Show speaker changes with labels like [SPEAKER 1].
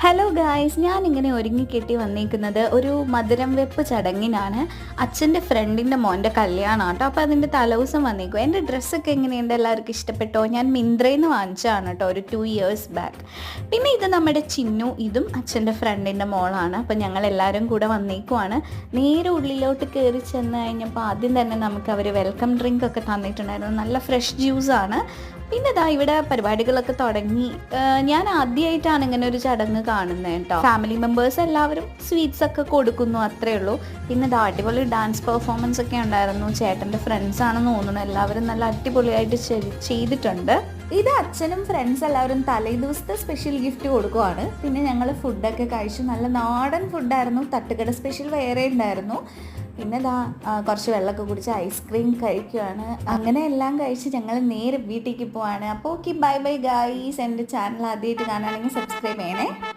[SPEAKER 1] Hello guys, ഞാനിങ്ങനെ ഒരുങ്ങിക്കെട്ടി വന്നിരിക്കുന്നത് ഒരു മധുരം വെപ്പ് ചടങ്ങിനാണ്. അച്ഛൻ്റെ ഫ്രണ്ടിൻ്റെ മോൻ്റെ കല്യാണമാണ് കേട്ടോ. അപ്പോൾ അതിൻ്റെ തലേദിവസം വന്നിരിക്കും. എൻ്റെ ഡ്രസ്സൊക്കെ എങ്ങനെയുണ്ട്, എല്ലാവർക്കും ഇഷ്ടപ്പെട്ടോ? ഞാൻ മിന്ത്രയിൽ നിന്ന് വാങ്ങിച്ചതാണ് കേട്ടോ, ഒരു 2 years ബാക്ക്. പിന്നെ ഇത് നമ്മുടെ ചിന്നു, ഇതും അച്ഛൻ്റെ ഫ്രണ്ടിൻ്റെ മോളാണ്. അപ്പോൾ ഞങ്ങളെല്ലാവരും കൂടെ വന്നേക്കുവാണ്. നേരെ ഉള്ളിലോട്ട് കയറി ചെന്ന് കഴിഞ്ഞപ്പോൾ ആദ്യം തന്നെ നമുക്ക് അവർ വെൽക്കം ഡ്രിങ്ക് ഒക്കെ തന്നിട്ടുണ്ടായിരുന്നു. നല്ല ഫ്രഷ് ജ്യൂസാണ്. പിന്നെ ഇതാ ഇവിടെ പരിപാടികളൊക്കെ തുടങ്ങി. ഞാൻ ആദ്യമായിട്ടാണ് ഇങ്ങനെ ഒരു ചടങ്ങ് കാണുന്നത് കേട്ടോ. ഫാമിലി മെമ്പേഴ്സ് എല്ലാവരും സ്വീറ്റ്സ് ഒക്കെ കൊടുക്കുന്നു, അത്രേ ഉള്ളൂ. പിന്നെ ഇതാ അടിപൊളി ഡാൻസ് പെർഫോമൻസ് ഒക്കെ ഉണ്ടായിരുന്നു. ചേട്ടൻ്റെ ഫ്രണ്ട്സ് ആണെന്ന് തോന്നുന്നു. എല്ലാവരും നല്ല അടിപൊളിയായിട്ട് ചെയ്തിട്ടുണ്ട്. ഇത് അച്ഛനും ഫ്രണ്ട്സ് എല്ലാവരും തലേ ദിവസത്തെ സ്പെഷ്യൽ ഗിഫ്റ്റ് കൊടുക്കുവാണ്. പിന്നെ ഞങ്ങൾ ഫുഡൊക്കെ കഴിച്ചു. നല്ല നാടൻ ഫുഡായിരുന്നു. തട്ടുകട സ്പെഷ്യൽ വേറെ ഉണ്ടായിരുന്നു. പിന്നെ കുറച്ച് വെള്ളമൊക്കെ കുടിച്ച് ഐസ്ക്രീം കഴിക്കുകയാണ്. അങ്ങനെ എല്ലാം കഴിച്ച് ഞങ്ങൾ നേരെ വീട്ടിലേക്ക് പോവാണ്. അപ്പോൾ ഓക്കെ, ബൈ ബൈ ഗായ്സ്. എൻ്റെ ചാനൽ ആദ്യമായിട്ട് കാണുകയാണെങ്കിൽ സബ്സ്ക്രൈബ് ചെയ്യണേ.